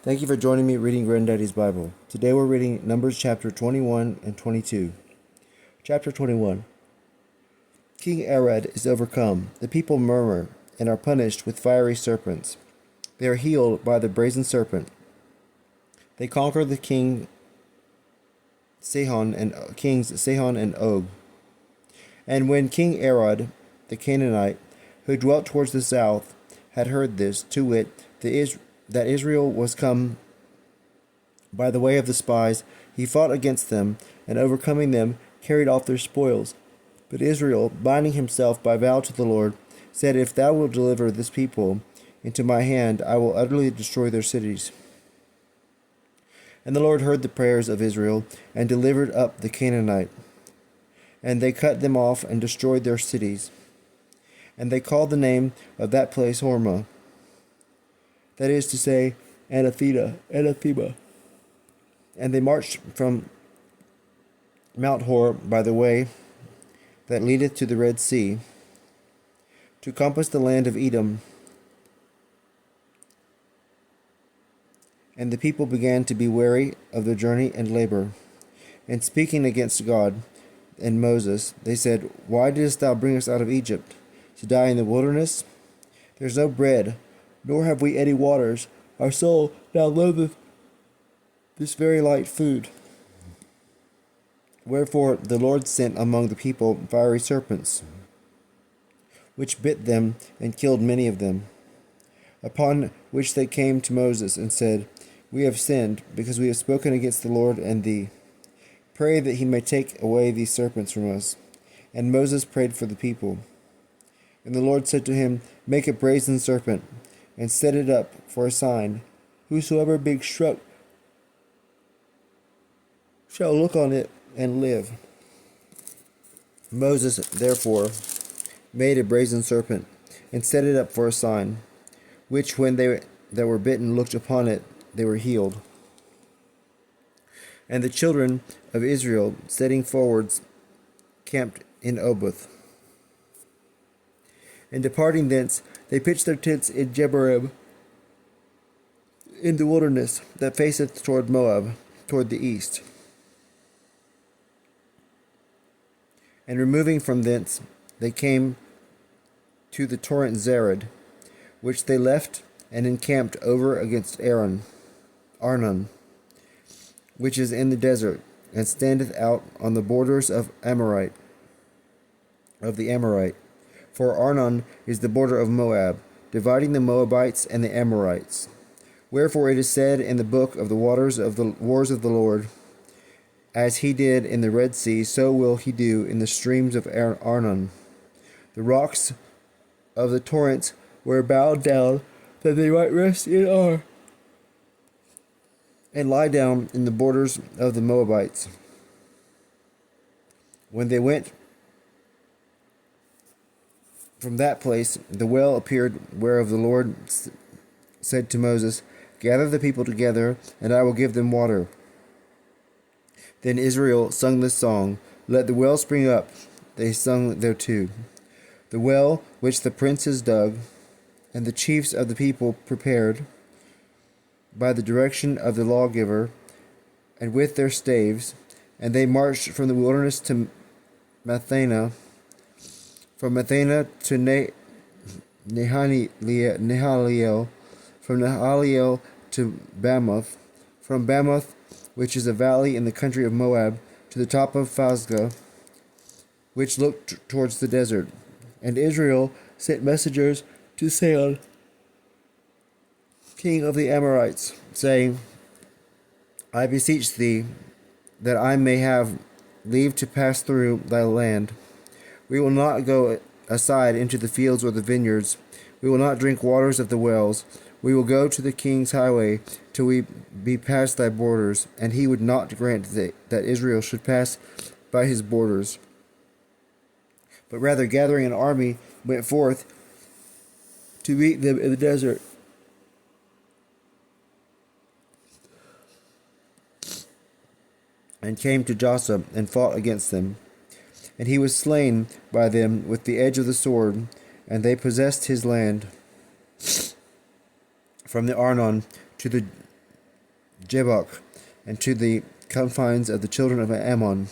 Thank you for joining me reading Granddaddy's Bible. Today we're reading Numbers chapter 21 and 22. Chapter 21. King Arad is overcome. The people murmur and are punished with fiery serpents. They are healed by the brazen serpent. They conquer the kings Sehon and Og. And when King Arad, the Canaanite, who dwelt towards the south, had heard this, to wit, that Israel was come by the way of the spies, he fought against them, and overcoming them, carried off their spoils. But Israel, binding himself by vow to the Lord, said, If thou wilt deliver this people into my hand, I will utterly destroy their cities. And the Lord heard the prayers of Israel, and delivered up the Canaanite. And they cut them off, and destroyed their cities. And they called the name of that place Hormah, that is to say, Anathema. And they marched from Mount Hor by the way that leadeth to the Red Sea, to compass the land of Edom. And the people began to be weary of their journey and labor. And speaking against God and Moses, they said, Why didst thou bring us out of Egypt, to die in the wilderness? There is no bread, nor have we any waters. Our soul now loatheth this very light food. Wherefore the Lord sent among the people fiery serpents, which bit them and killed many of them. Upon which they came to Moses and said, We have sinned, because we have spoken against the Lord and thee. Pray that he may take away these serpents from us. And Moses prayed for the people. And the Lord said to him, Make a brazen serpent, and set it up for a sign. Whosoever being struck shall look on it and live. Moses therefore made a brazen serpent, and set it up for a sign, which when they that were bitten looked upon it, they were healed. And the children of Israel, setting forwards, camped in Oboth. And departing thence, they pitched their tents in Jebarim, in the wilderness that faceth toward Moab, toward the east. And removing from thence, they came to the torrent Zarad, which they left and encamped over against Arnon, which is in the desert, and standeth out on the borders of the Amorite. For Arnon is the border of Moab, dividing the Moabites and the Amorites. Wherefore it is said in the book of the waters of the wars of the Lord, As he did in the Red Sea, so will he do in the streams of Arnon. The rocks of the torrents were bowed down, that they might rest in Ar, and lie down in the borders of the Moabites. When they went from that place, the well appeared, whereof the Lord said to Moses, Gather the people together, and I will give them water. Then Israel sung this song, Let the well spring up. They sung thereto. The well which the princes dug, and the chiefs of the people prepared, by the direction of the lawgiver, and with their staves, and they marched from the wilderness to Mathana, from Mathana to Nahaliel, from Nahaliel to Bamoth, from Bamoth, which is a valley in the country of Moab, to the top of Phasgah, which looked towards the desert. And Israel sent messengers to Sehon, king of the Amorites, saying, I beseech thee, that I may have leave to pass through thy land. We will not go aside into the fields or the vineyards. We will not drink waters of the wells. We will go to the king's highway till we be past thy borders. And he would not grant that Israel should pass by his borders, but rather gathering an army went forth to meet them in the desert. And came to Joshua and fought against them. And he was slain by them with the edge of the sword, and they possessed his land from the Arnon to the Jabbok, and to the confines of the children of Ammon.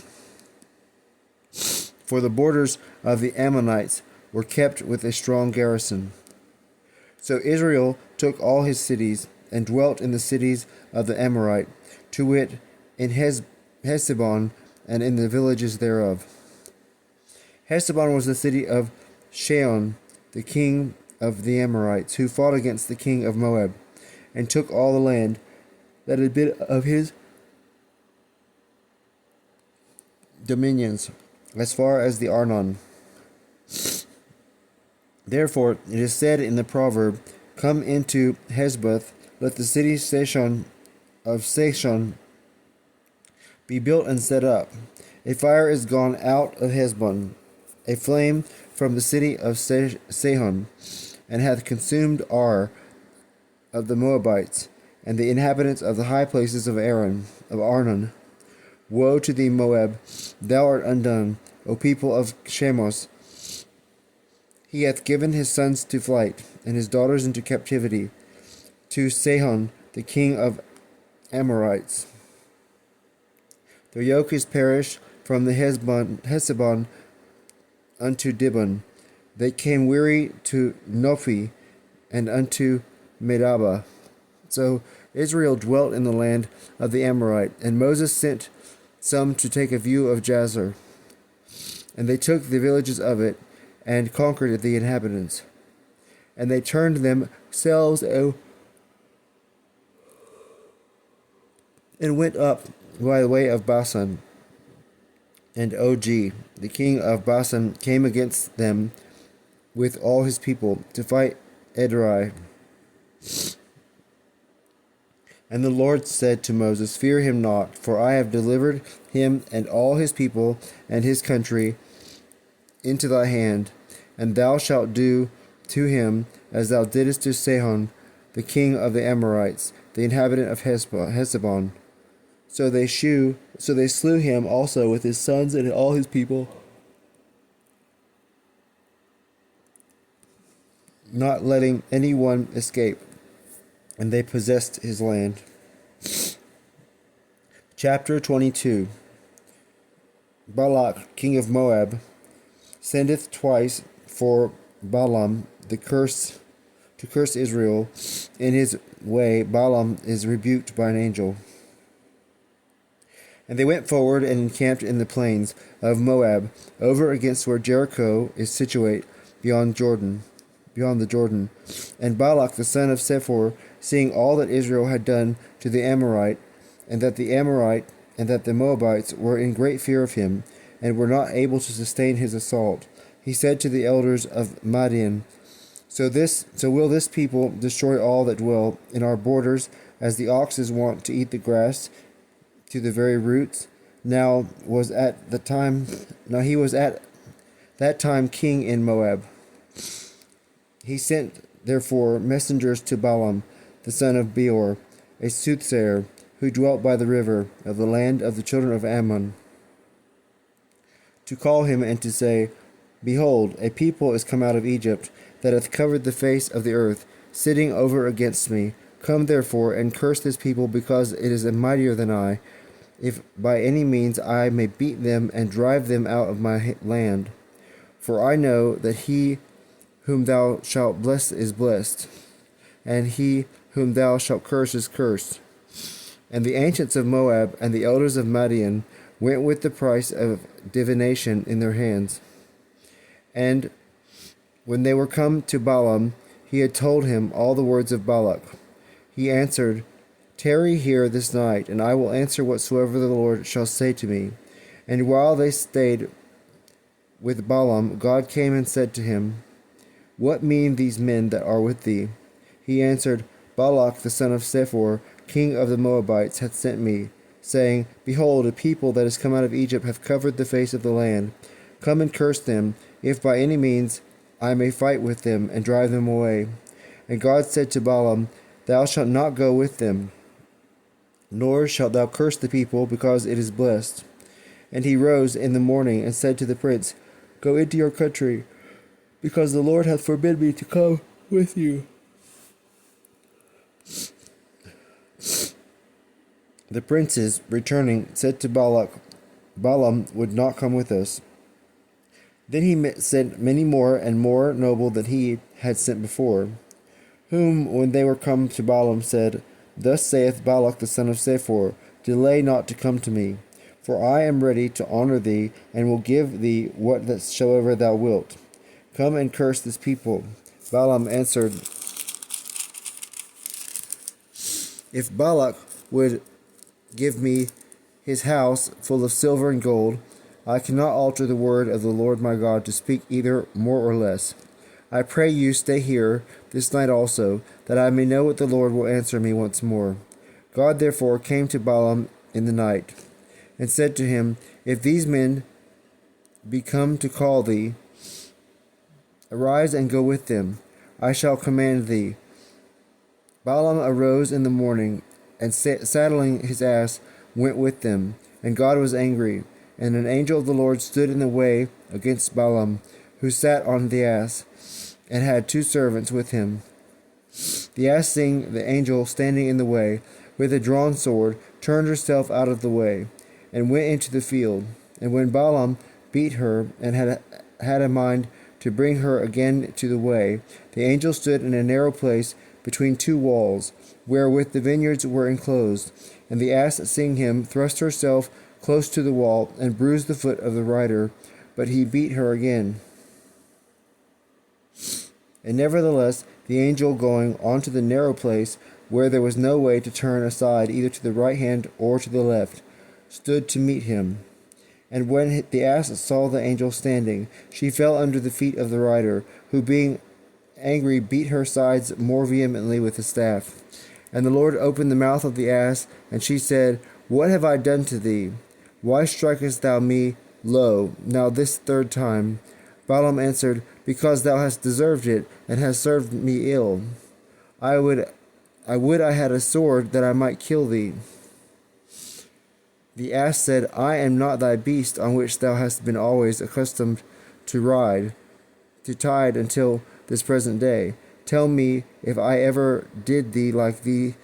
For the borders of the Ammonites were kept with a strong garrison. So Israel took all his cities, and dwelt in the cities of the Amorite, to wit, in Heshbon, and in the villages thereof. Heshbon was the city of Sehon, the king of the Amorites, who fought against the king of Moab, and took all the land that had been of his dominions, as far as the Arnon. Therefore it is said in the proverb, Come into Heshbon, let the city Sehon be built and set up. A fire is gone out of Heshbon, a flame from the city of Sehon, and hath consumed Ar of the Moabites, and the inhabitants of the high places of Arnon. Woe to thee, Moab! Thou art undone, O people of Shemos! He hath given his sons to flight, and his daughters into captivity, to Sehon, the king of Amorites. Their yoke is perished from the Heshbon unto Dibon. They came weary to Nophi, and unto Medaba. So Israel dwelt in the land of the Amorite, and Moses sent some to take a view of Jazer. And they took the villages of it, and conquered the inhabitants. And they turned themselves and went up by the way of Basan. And Og, the king of Basan, came against them with all his people to fight Edrei. And the Lord said to Moses, Fear him not, for I have delivered him and all his people and his country into thy hand, and thou shalt do to him as thou didst to Sehon, the king of the Amorites, the inhabitant of Heshbon. So they slew him also with his sons and all his people, not letting any one escape, and they possessed his land. Chapter 22. Balac, king of Moab, sendeth twice for Balaam to curse Israel. In his way Balaam is rebuked by an angel. And they went forward and encamped in the plains of Moab, over against where Jericho is situate beyond the Jordan. And Balac the son of Sephor, seeing all that Israel had done to the Amorite, and that the Moabites were in great fear of him, and were not able to sustain his assault, he said to the elders of Madian, So will this people destroy all that dwell in our borders, as the ox is wont to eat the grass to the very roots? Now he was at that time king in Moab. He sent therefore messengers to Balaam, the son of Beor, a soothsayer, who dwelt by the river of the land of the children of Ammon, to call him and to say, Behold, a people is come out of Egypt, that hath covered the face of the earth, sitting over against me. Come therefore and curse this people, because it is mightier than I, if by any means I may beat them and drive them out of my land. For I know that he whom thou shalt bless is blessed, and he whom thou shalt curse is cursed. And the ancients of Moab and the elders of Madian went with the price of divination in their hands. And when they were come to Balaam, he had told him all the words of Balac. He answered, Tarry here this night, and I will answer whatsoever the Lord shall say to me. And while they stayed with Balaam, God came and said to him, What mean these men that are with thee? He answered, Balac the son of Sephor, king of the Moabites, hath sent me, saying, Behold, a people that is come out of Egypt hath covered the face of the land. Come and curse them, if by any means I may fight with them, and drive them away. And God said to Balaam, Thou shalt not go with them, nor shalt thou curse the people, because it is blessed. And he rose in the morning, and said to the prince, Go into your country, because the Lord hath forbid me to come with you. The princes, returning, said to Balac, Balaam would not come with us. Then he sent many more and more noble than he had sent before, whom, when they were come to Balaam, said, Thus saith Balac the son of Zippor, Delay not to come to me, for I am ready to honor thee, and will give thee whatsoever thou wilt. Come and curse this people. Balaam answered, If Balac would give me his house full of silver and gold, I cannot alter the word of the Lord my God to speak either more or less. I pray you stay here this night also, that I may know what the Lord will answer me once more. God therefore came to Balaam in the night, and said to him, If these men be come to call thee, arise and go with them. I shall command thee. Balaam arose in the morning, and saddling his ass, went with them. And God was angry. And an angel of the Lord stood in the way against Balaam, who sat on the ass, and had 2 servants with him. The ass, seeing the angel standing in the way, with a drawn sword, turned herself out of the way, and went into the field. And when Balaam beat her, and had a mind to bring her again to the way, the angel stood in a narrow place between 2 walls, wherewith the vineyards were enclosed. And the ass, seeing him, thrust herself close to the wall, and bruised the foot of the rider, but he beat her again. And nevertheless, the angel, going on to the narrow place, where there was no way to turn aside either to the right hand or to the left, stood to meet him. And when the ass saw the angel standing, she fell under the feet of the rider, who being angry beat her sides more vehemently with the staff. And the Lord opened the mouth of the ass, and she said, What have I done to thee? Why strikest thou me low, now this 3rd time? Balaam answered, Because thou hast deserved it, and hast served me ill. I would I had a sword, that I might kill thee. The ass said, I am not thy beast, on which thou hast been always accustomed to ride, to tide until this present day. Tell me if I ever did the like thing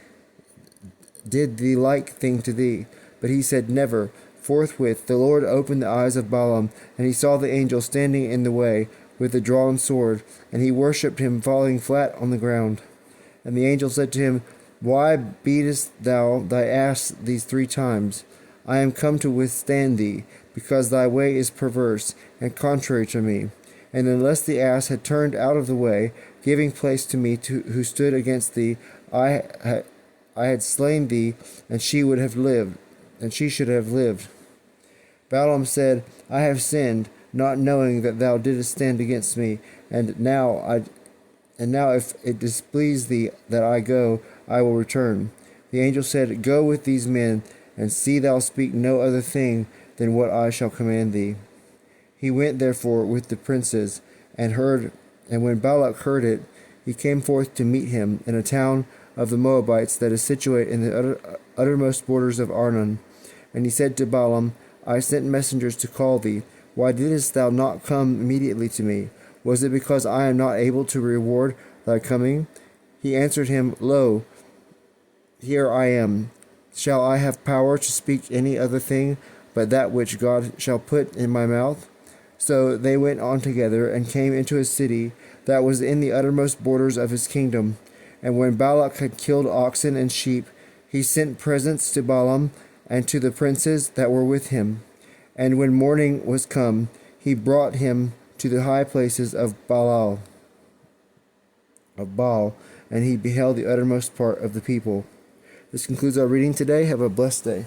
to thee. But he said, Never. Forthwith the Lord opened the eyes of Balaam, and he saw the angel standing in the way with a drawn sword, and he worshipped him, falling flat on the ground. And the angel said to him, Why beatest thou thy ass these 3 times? I am come to withstand thee, because thy way is perverse and contrary to me. And unless the ass had turned out of the way, giving place to me who stood against thee, I had slain thee, and she would have lived, and she should have lived. Balaam said, I have sinned, not knowing that thou didst stand against me, and now if it displease thee that I go, I will return. The angel said, Go with these men, and see thou speak no other thing than what I shall command thee. He went therefore with the princes, and when Balac heard it, he came forth to meet him in a town of the Moabites that is situate in the uttermost borders of Arnon. And he said to Balaam, I sent messengers to call thee. Why didst thou not come immediately to me? Was it because I am not able to reward thy coming? He answered him, Lo, here I am. Shall I have power to speak any other thing but that which God shall put in my mouth? So they went on together, and came into a city that was in the uttermost borders of his kingdom. And when Balac had killed oxen and sheep, he sent presents to Balaam and to the princes that were with him. And when morning was come, he brought him to the high places of Baal, and he beheld the uttermost part of the people. This concludes our reading today. Have a blessed day.